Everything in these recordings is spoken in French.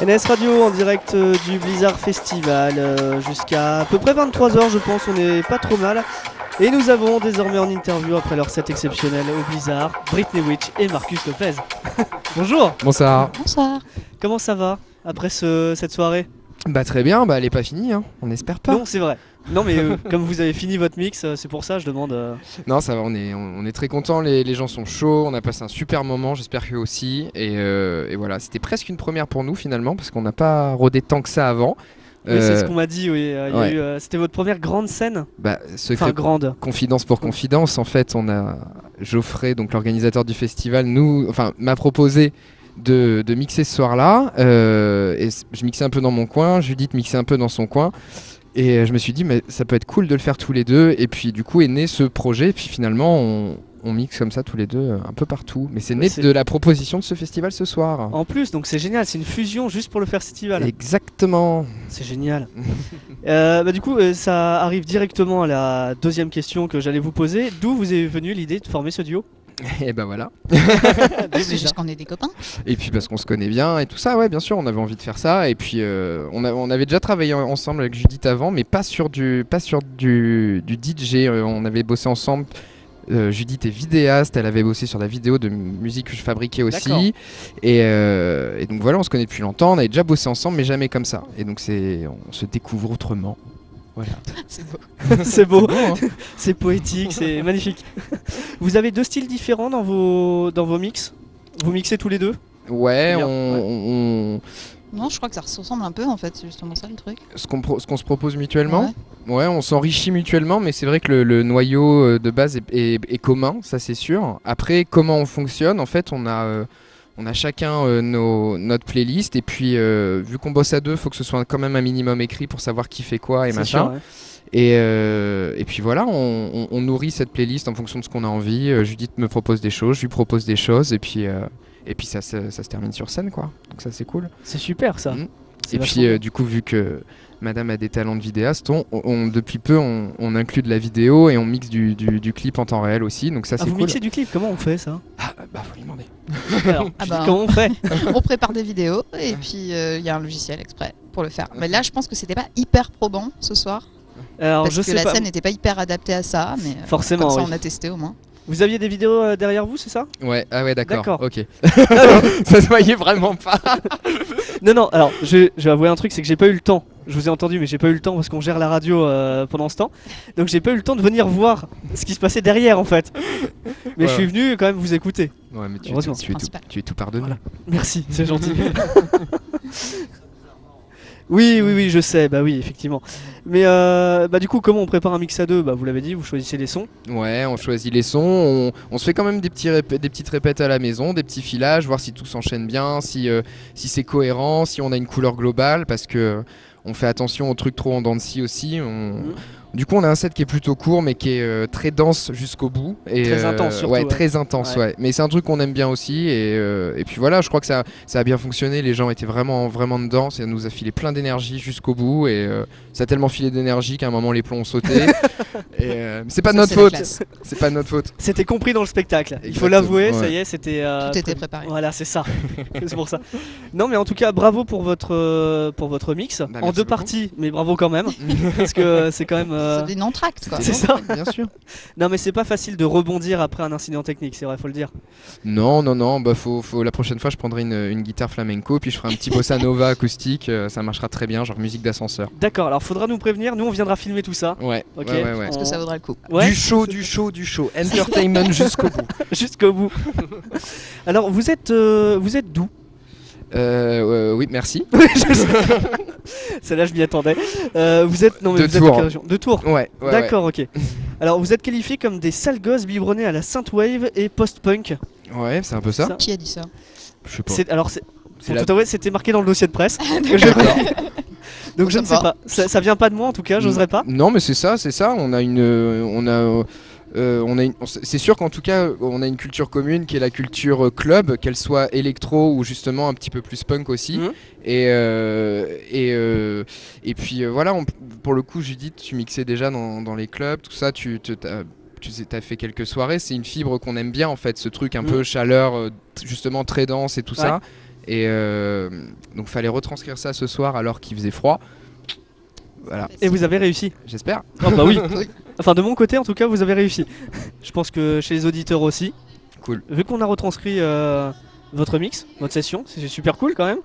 NS Radio en direct du Blizzard Festival jusqu'à à peu près 23h je pense, on est pas trop mal. Et nous avons désormais en interview après leur set exceptionnel au Blizzard, Britney Witch et Marcus Lopez. Bonjour. Bonsoir. Bonsoir. Comment ça va après cette soirée? Bah très bien, bah elle est pas finie, hein. On espère pas. Non c'est vrai. Non mais comme vous avez fini votre mix, c'est pour ça je demande... Non ça va, on est très contents, les gens sont chauds, on a passé un super moment, j'espère qu'eux aussi. Et voilà, c'était presque une première pour nous finalement, parce qu'on n'a pas rodé tant que ça avant. Oui, c'est ce qu'on m'a dit, oui. Ouais. C'était votre première grande scène? Bah, Enfin, grande. Confidence pour confidence, en fait, on a Geoffrey, donc l'organisateur du festival, m'a proposé de mixer ce soir-là. Et je mixais un peu dans mon coin, Judith mixait un peu dans son coin. Et je me suis dit, mais ça peut être cool de le faire tous les deux. Et puis, du coup, est né ce projet. Et puis, finalement, on mixe comme ça tous les deux un peu partout. Mais c'est né de la proposition de ce festival ce soir. En plus, donc c'est génial, c'est une fusion juste pour le festival. Exactement. C'est génial. Du coup, ça arrive directement à la deuxième question que j'allais vous poser. D'où vous est venue l'idée de former ce duo? Et ben voilà. C'est juste qu'on est des copains. Et puis parce qu'on se connaît bien et tout ça, ouais, bien sûr, on avait envie de faire ça. Et puis on avait déjà travaillé ensemble avec Judith avant, mais pas sur du DJ. On avait bossé ensemble. Judith est vidéaste, elle avait bossé sur la vidéo de musique que je fabriquais aussi. Et donc voilà, on se connaît depuis longtemps, on avait déjà bossé ensemble, mais jamais comme ça. Et donc on se découvre autrement. Voilà. C'est beau. C'est beau, hein. C'est poétique, c'est magnifique. Vous avez deux styles différents dans vos mix? Vous mixez tous les deux? Ouais, Non, je crois que ça se ressemble un peu en fait, c'est justement ça le truc. Ce qu'on se propose mutuellement. Ouais, on s'enrichit mutuellement, mais c'est vrai que le noyau de base est commun, ça c'est sûr. Après, comment on fonctionne, en fait, on a chacun notre playlist, et puis vu qu'on bosse à deux, il faut que ce soit quand même un minimum écrit pour savoir qui fait quoi et machin. Sûr, ouais. Et puis voilà, on nourrit cette playlist en fonction de ce qu'on a envie. Judith me propose des choses, je lui propose des choses, et puis ça se termine sur scène, quoi. Donc ça c'est cool. C'est super ça. Et puis du coup, vu que Madame a des talents de vidéaste, depuis peu on inclut de la vidéo et on mixe du clip en temps réel aussi, donc ça c'est cool. Vous mixez du clip, comment on fait ça? Bah faut lui demander. Alors, comment on fait? On prépare des vidéos et puis il y a un logiciel exprès pour le faire. Mais là je pense que c'était pas hyper probant ce soir. Alors, parce que la scène n'était pas hyper adaptée à ça, mais forcément, comme ça oui. on a testé au moins. Vous aviez des vidéos derrière vous, c'est ça? Ouais, ah ouais, d'accord. Ok. Alors, ça se voyait vraiment pas. Non, alors je vais avouer un truc, c'est que j'ai pas eu le temps. Je vous ai entendu, mais j'ai pas eu le temps parce qu'on gère la radio pendant ce temps. Donc j'ai pas eu le temps de venir voir ce qui se passait derrière en fait. Mais Ouais. je suis venu quand même vous écouter. Ouais, mais tu es tout pardonné. Voilà. Merci, c'est gentil. Oui, je sais, bah oui, effectivement. Mais du coup, comment on prépare un mix à deux? Bah vous l'avez dit, vous choisissez les sons. Ouais, on choisit les sons, on se fait quand même des petites répètes à la maison, des petits filages, voir si tout s'enchaîne bien, si c'est cohérent, si on a une couleur globale, parce que on fait attention aux trucs trop en dents de scie aussi. Du coup, on a un set qui est plutôt court, mais qui est très dense jusqu'au bout. Et, très intense surtout. Ouais, très intense, ouais. Mais c'est un truc qu'on aime bien aussi. Et puis voilà, je crois que ça a bien fonctionné. Les gens étaient vraiment, vraiment dedans. Ça nous a filé plein d'énergie jusqu'au bout. Et ça a tellement filé d'énergie qu'à un moment, les plombs ont sauté. C'est pas notre faute. C'est pas notre faute. C'était compris dans le spectacle. Exactement. Il faut l'avouer, Ouais. ça y est, c'était. Tout était préparé. Voilà, c'est ça. C'est pour ça. Non, mais en tout cas, bravo pour votre mix. Bah, en merci deux beaucoup. parties, mais bravo quand même. Parce que c'est quand même. C'est des entr'actes quoi. C'est ça. Bien sûr. Non, mais c'est pas facile de rebondir après un incident technique, c'est vrai, faut le dire. Non, bah faut la prochaine fois je prendrai une guitare flamenco, puis je ferai un petit bossa nova acoustique, ça marchera très bien, genre musique d'ascenseur. D'accord, alors faudra nous prévenir, nous on viendra filmer tout ça. Ouais, Ok. ouais. Parce que ça vaudra le coup. Ouais. Du show, entertainment jusqu'au bout. Jusqu'au bout. Alors vous êtes d'où? Oui, merci. Celle-là je m'y attendais. Vous êtes De vous êtes Tours. de quelle région? De Tours. Ouais. D'accord, ok. Alors vous êtes qualifiés comme des sales gosses biberonnés à la synthwave et post-punk. Ouais, c'est un peu ça. Qui a dit ça? Je sais pas. Pour tout avouer, c'était marqué dans le dossier de presse. Donc je ne sais va. pas. Ça vient pas de moi en tout cas, j'oserais pas. Non, mais c'est ça. C'est sûr qu'en tout cas, on a une culture commune qui est la culture club, qu'elle soit électro ou justement un petit peu plus punk aussi. Mhm. Et puis voilà, pour le coup, Judith, tu mixais déjà dans les clubs, tout ça, tu as fait quelques soirées. C'est une fibre qu'on aime bien en fait, ce truc un peu chaleur, justement très dense et tout ça. Et donc fallait retranscrire ça ce soir alors qu'il faisait froid. Voilà, Et vous avez réussi. j'espère. Oh bah oui. Cool. Enfin de mon côté en tout cas vous avez réussi. Je pense que chez les auditeurs aussi. Cool. Vu qu'on a retranscrit votre mix, votre session, c'est super cool quand même.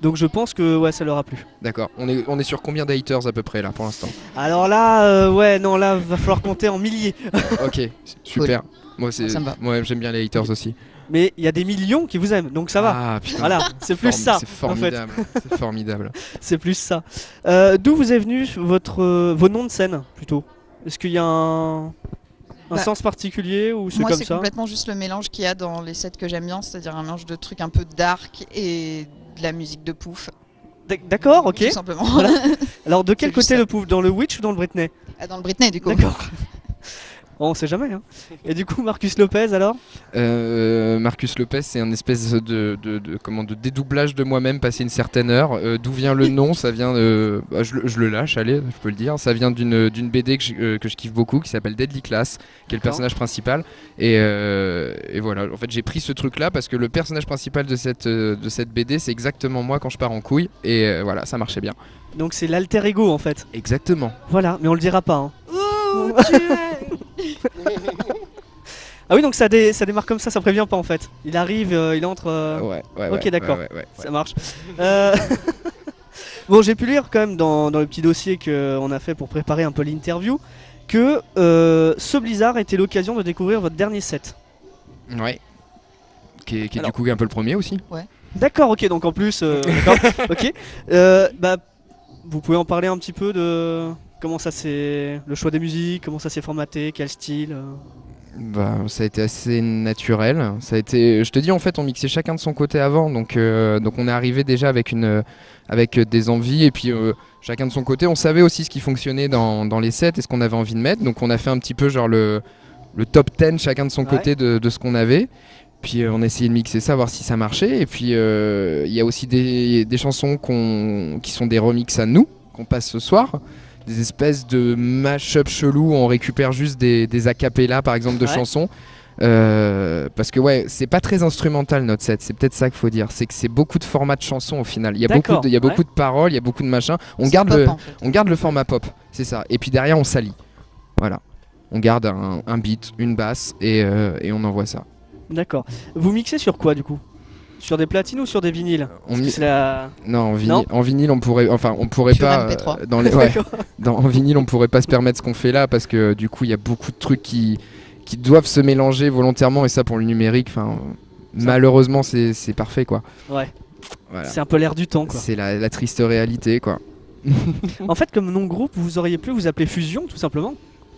Donc je pense que ouais ça leur a plu. D'accord. On est sur combien de haters à peu près là pour l'instant? Alors là ouais non là va falloir compter en milliers. Ok, super. Moi Ça me va. moi j'aime bien les haters aussi. Mais il y a des millions qui vous aiment donc ça va. Ah putain. Voilà, c'est plus ça C'est en fait. formidable. C'est formidable. C'est plus ça. D'où vous est venu vos noms de scène plutôt? Est-ce qu'il y a un Bah, sens particulier ou c'est Moi, comme c'est ça? complètement juste le mélange qu'il y a dans les sets que j'aime bien, c'est-à-dire un mélange de trucs un peu dark et de la musique de pouf, D'accord, ok. tout simplement. Voilà. Alors de quel C'est juste côté ça. le pouf? Dans le Witch ou dans le Britney? Ah, dans le Britney, du coup. D'accord. Bon, on sait jamais. Hein. Et du coup, Marcus Lopez alors? Marcus Lopez, c'est un espèce de dédoublage de moi-même passé une certaine heure. D'où vient le nom? Ça vient je le lâche, allez, je peux le dire. Ça vient d'une BD que je kiffe beaucoup, qui s'appelle Deadly Class, qui est le D'accord. personnage principal. Et voilà, en fait, j'ai pris ce truc-là parce que le personnage principal de cette BD, c'est exactement moi quand je pars en couille. Et voilà, ça marchait bien. Donc c'est l'alter ego en fait. Exactement. Voilà, mais on le dira pas. Hein. Ah oui, donc ça démarre comme ça prévient pas en fait. Il arrive, il entre. Ouais. Ok, d'accord. Ouais. Ça marche. Bon, j'ai pu lire quand même dans le petit dossier qu'on a fait pour préparer un peu l'interview que ce Blizzard était l'occasion de découvrir votre dernier set. Ouais. Qui est Alors. du coup un peu le premier aussi. D'accord, ok, donc en plus, d'accord, ok. Bah, vous pouvez en parler un petit peu de comment ça s'est, le choix des musiques, comment ça s'est formaté, quel style. Bah, ça a été assez naturel. Ça a été, je te dis en fait, on mixait chacun de son côté avant, donc on est arrivé déjà avec des envies et puis chacun de son côté. On savait aussi ce qui fonctionnait dans les sets et ce qu'on avait envie de mettre. Donc on a fait un petit peu genre le top 10 chacun de son côté de ce qu'on avait. Puis on a essayé de mixer ça, voir si ça marchait. Et puis il y a aussi des chansons qui sont des remixes à nous, qu'on passe ce soir. Des espèces de mash-up chelous où on récupère juste des acapellas par exemple de chansons. Parce que ouais, c'est pas très instrumental notre set, c'est peut-être ça qu'il faut dire. C'est que c'est beaucoup de formats de chansons au final. Il y a beaucoup de paroles, il y a beaucoup de machins. On garde le format pop, c'est ça. Et puis derrière on s'allie. Voilà. On garde un beat, une basse et on envoie ça. D'accord. Vous mixez sur quoi du coup? Sur des platines ou sur des vinyles? Non, en vinyle on pourrait Sur pas MP3. en vinyle on pourrait pas se permettre ce qu'on fait là parce que du coup il y a beaucoup de trucs qui doivent se mélanger volontairement et ça pour le numérique malheureusement c'est parfait quoi. Ouais. Voilà. C'est un peu l'air du temps quoi. C'est la triste réalité quoi. En fait comme nom de groupe vous auriez pu vous appeler Fusion tout simplement.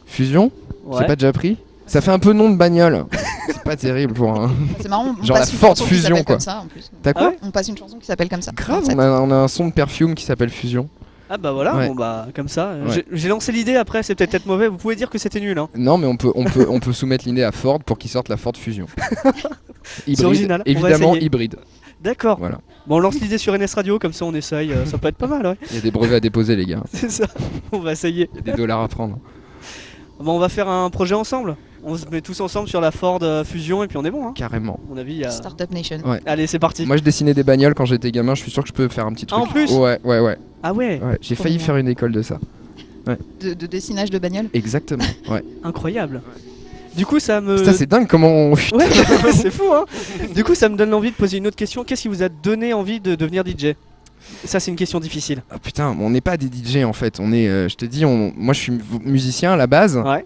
Fusion? Ouais. C'est pas déjà pris? Ça fait un peu nom de bagnole. C'est pas terrible pour un. C'est marrant, on Genre passe la une Ford chanson qui Fusion, s'appelle quoi. comme ça en plus. T'as quoi? ouais On passe une chanson qui s'appelle comme ça. Grave, Dans le on a un son de Perfume qui s'appelle Fusion. Ah bah voilà, Ouais. bon bah comme ça. Ouais. J'ai lancé l'idée après, c'est peut-être mauvais, vous pouvez dire que c'était nul hein. Non mais on peut soumettre l'idée à Ford pour qu'il sorte la Ford Fusion. Hybride, original, on va évidemment essayer. hybride. D'accord. Voilà. Bon on lance l'idée sur NS Radio, comme ça on essaye, ça peut être pas mal ouais. Il y a des brevets à déposer les gars. C'est ça, on va essayer. Il y a des dollars à prendre. Bon on va faire un projet ensemble. On se met tous ensemble sur la Ford Fusion et puis on est bon hein. Carrément. À mon avis il y a... Startup Nation. Ouais. Allez c'est parti. Moi je dessinais des bagnoles quand j'étais gamin, je suis sûr que je peux faire un petit truc. En plus Ouais. Ah ouais, J'ai Trop failli mignon. faire une école de ça. De dessinage de bagnole. Exactement. Ouais. incroyable. Du coup ça me... Putain c'est dingue comment on... Ouais, c'est fou hein. Du coup ça me donne envie de poser une autre question. Qu'est-ce qui vous a donné envie de devenir DJ? Ça c'est une question difficile. Ah, putain, on n'est pas des DJ en fait. On est, je te dis, moi je suis musicien à la base. Ouais.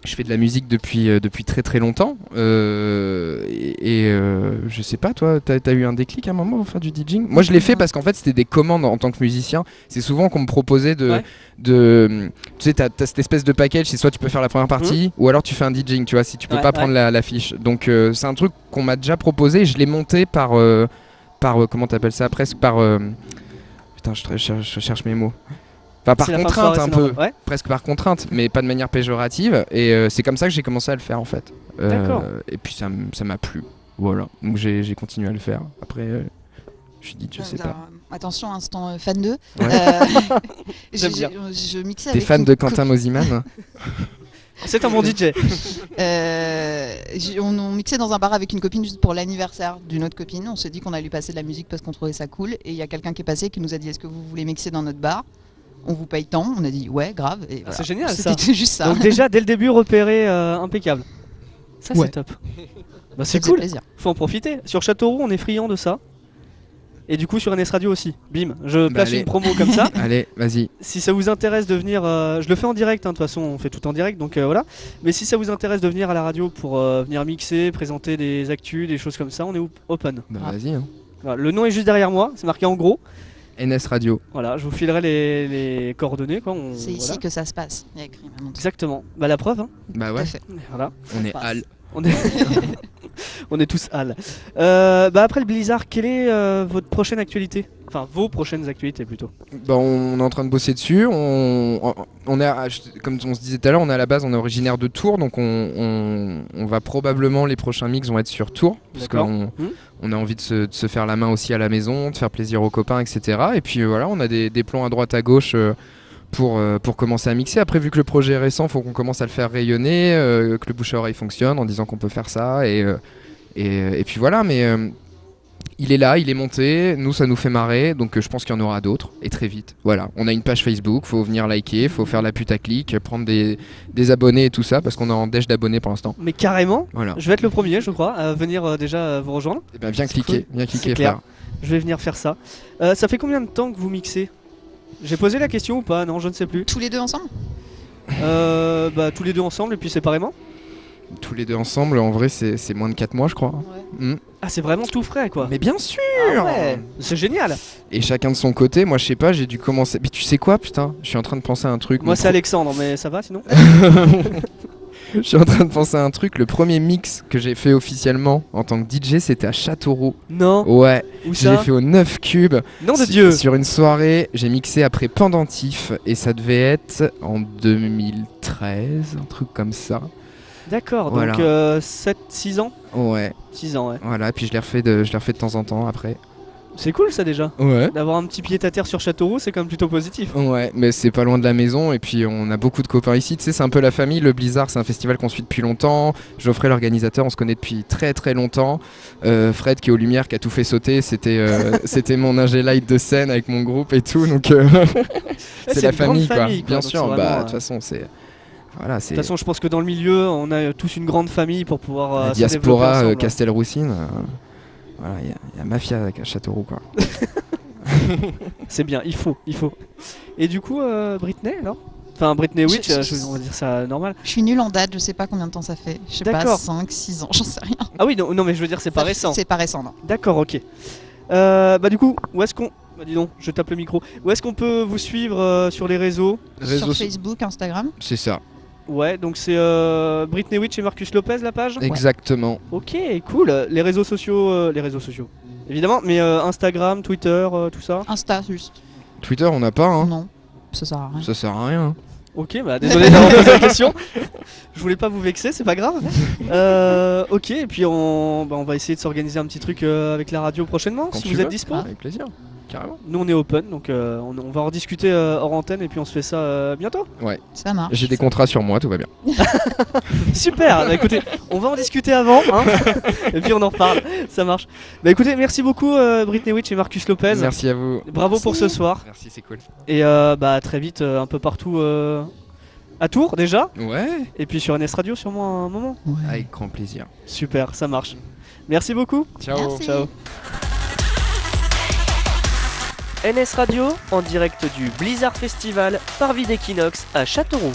Je fais de la musique depuis très très longtemps. Je sais pas, toi, t'as eu un déclic à un moment pour faire du DJing? Moi je l'ai fait parce qu'en fait c'était des commandes en tant que musicien. C'est souvent qu'on me proposait tu sais, t'as cette espèce de package, c'est soit tu peux faire la première partie ou alors tu fais un DJing, tu vois, si tu peux pas prendre la fiche. Donc c'est un truc qu'on m'a déjà proposé. Je l'ai monté par comment t'appelles ça? Presque par... Putain, je cherche mes mots. Enfin, par C'est la fin de contrainte soirée, un c'est peu, normal. Ouais. presque par contrainte, mais pas de manière péjorative. Et c'est comme ça que j'ai commencé à le faire en fait. D'accord. Et puis ça m'a plu. Voilà, donc j'ai continué à le faire. Après, je suis dit, je sais pas. Attention, instant fan 2. Ouais. J'aime bien. Je mixais T'es avec fan une de Quentin Mosiman? C'est un bon DJ. On mixait dans un bar avec une copine juste pour l'anniversaire d'une autre copine. On s'est dit qu'on allait lui passer de la musique parce qu'on trouvait ça cool. Et il y a quelqu'un qui est passé qui nous a dit est-ce que vous voulez mixer dans notre bar? On vous paye tant. On a dit ouais, grave. Et voilà. C'est génial ça. C'était juste ça. Donc déjà dès le début repéré impeccable. Ça Ouais. c'est top. Bah, Ça c'est faisait cool. plaisir. Faut en profiter. Sur Châteauroux on est friand de ça. Et du coup sur NS Radio aussi. Bim, je place allez. une promo comme ça. Allez, vas-y. Si ça vous intéresse de venir, je le fais en direct, hein, de toute façon on fait tout en direct, donc voilà. Mais si ça vous intéresse de venir à la radio pour venir mixer, présenter des actus, des choses comme ça, on est open. Bah, Ah. vas-y. Hein. Voilà, le nom est juste derrière moi, c'est marqué en gros. NS Radio. Voilà, je vous filerai les coordonnées. Quoi. C'est ici Voilà. que ça se passe. Il y a écrit maintenant. Exactement. Bah la preuve, hein. Bah Tout à ouais. fait. Voilà. On est passe. Al. On est, on est tous hal. Bah après le Blizzard, quelle est votre prochaine actualité? Enfin, vos prochaines actualités plutôt. Bah, on est en train de bosser dessus. On est, comme on se disait tout à l'heure, on est à la base, on est originaire de Tours, donc on va probablement les prochains mix vont être sur Tours, parce D'accord. qu'on on a envie de se faire la main aussi à la maison, de faire plaisir aux copains, etc. Et puis voilà, on a des plans à droite à gauche. Pour commencer à mixer. Après, vu que le projet est récent, faut qu'on commence à le faire rayonner, que le bouche à oreille fonctionne en disant qu'on peut faire ça. Et puis voilà, mais il est là, il est monté. Nous, ça nous fait marrer. Donc je pense qu'il y en aura d'autres. Et très vite. Voilà, on a une page Facebook, faut venir liker, faut faire la putaclic, prendre des abonnés et tout ça, parce qu'on est en dèche d'abonnés pour l'instant. Mais carrément, Voilà. je vais être le premier, je crois, à venir déjà vous rejoindre. Et ben viens C'est cliquer, cool. viens C'est cliquer, clair. frère. Je vais venir faire ça. Ça fait combien de temps que vous mixez? J'ai posé la question ou pas? Non, je ne sais plus. Tous les deux ensemble? Bah tous les deux ensemble et puis séparément. Tous les deux ensemble, en vrai, c'est moins de 4 mois, je crois. Mm. Ah, c'est vraiment tout frais quoi. Mais bien sûr. Ah ouais, c'est génial. Et chacun de son côté, moi je sais pas, j'ai dû commencer. Mais tu sais quoi, putain, je suis en train de penser à un truc. Moi c'est Alexandre, mais ça va sinon? Je suis en train de penser à un truc. Le premier mix que j'ai fait officiellement en tant que DJ, c'était à Châteauroux. Non. Ouais, Où je l'ai ça? fait au 9 cubes. Nom de Dieu. Sur une soirée, j'ai mixé après Pendentif et ça devait être en 2013, un truc comme ça. D'accord, Voilà. donc 7-6 ans? Ouais, 6 ans, ouais. voilà. Puis je l'ai refait de temps en temps après. C'est cool ça déjà. Ouais. D'avoir un petit pied à terre sur Châteauroux, c'est quand même plutôt positif. Ouais, mais c'est pas loin de la maison et puis on a beaucoup de copains ici. Tu sais, c'est un peu la famille. Le Blizzard, c'est un festival qu'on suit depuis longtemps. Geoffrey, l'organisateur, on se connaît depuis très très longtemps. Fred, qui est aux lumières, qui a tout fait sauter, c'était mon ingé light de scène avec mon groupe et tout. Donc c'est la une grande famille, quoi. famille, Bien donc sûr. c'est Bah vraiment, de toute façon, c'est voilà, De c'est toute façon, je pense que dans le milieu, on a tous une grande famille pour pouvoir la se développer diaspora ensemble. Castelroussine. Voilà, il y a mafia à Châteauroux, quoi. C'est bien, il faut. Et du coup, Britney alors? Enfin, Britney Witch, on va dire ça normal. Je suis nulle en date, je sais pas combien de temps ça fait. Je sais pas, D'accord. 5-6 ans, j'en sais rien. Ah oui, non, mais je veux dire, c'est pas récent. C'est pas récent, non. D'accord, ok. Bah du coup, où est-ce qu'on... Bah dis donc, je tape le micro. Où est-ce qu'on peut vous suivre sur les réseaux? Sur Facebook, Instagram. C'est ça. Ouais, donc c'est Britney Witch et Marcus Lopez la page? Exactement. Ok, cool. Les réseaux sociaux, évidemment, mais Instagram, Twitter, tout ça. Insta, juste. Twitter, on n'a pas, hein. Non, ça sert à rien. Ça sert à rien. Ok, bah désolé d'avoir posé la question. Je voulais pas vous vexer, c'est pas grave. Ok, et puis on va essayer de s'organiser un petit truc avec la radio prochainement, Quand si tu vous êtes veux. dispo. Avec plaisir. Carrément. Nous on est open, donc on va en rediscuter hors antenne et puis on se fait ça bientôt. Ça marche. J'ai des contrats sur moi, tout va bien. Super, bah écoutez, on va en discuter avant, hein, et puis on en reparle, ça marche. Bah écoutez, merci beaucoup Britney Witch et Marcus Lopez. Merci à vous. Bravo pour ce soir, Merci, c'est cool. et bah à très vite un peu partout à Tours déjà, Ouais. et puis sur NS Radio sûrement un moment. Ouais. Avec grand plaisir. Super, ça marche. Merci beaucoup. Ciao. Merci. Ciao. NS Radio en direct du Blizzard Festival par Vidéquinox à Châteauroux.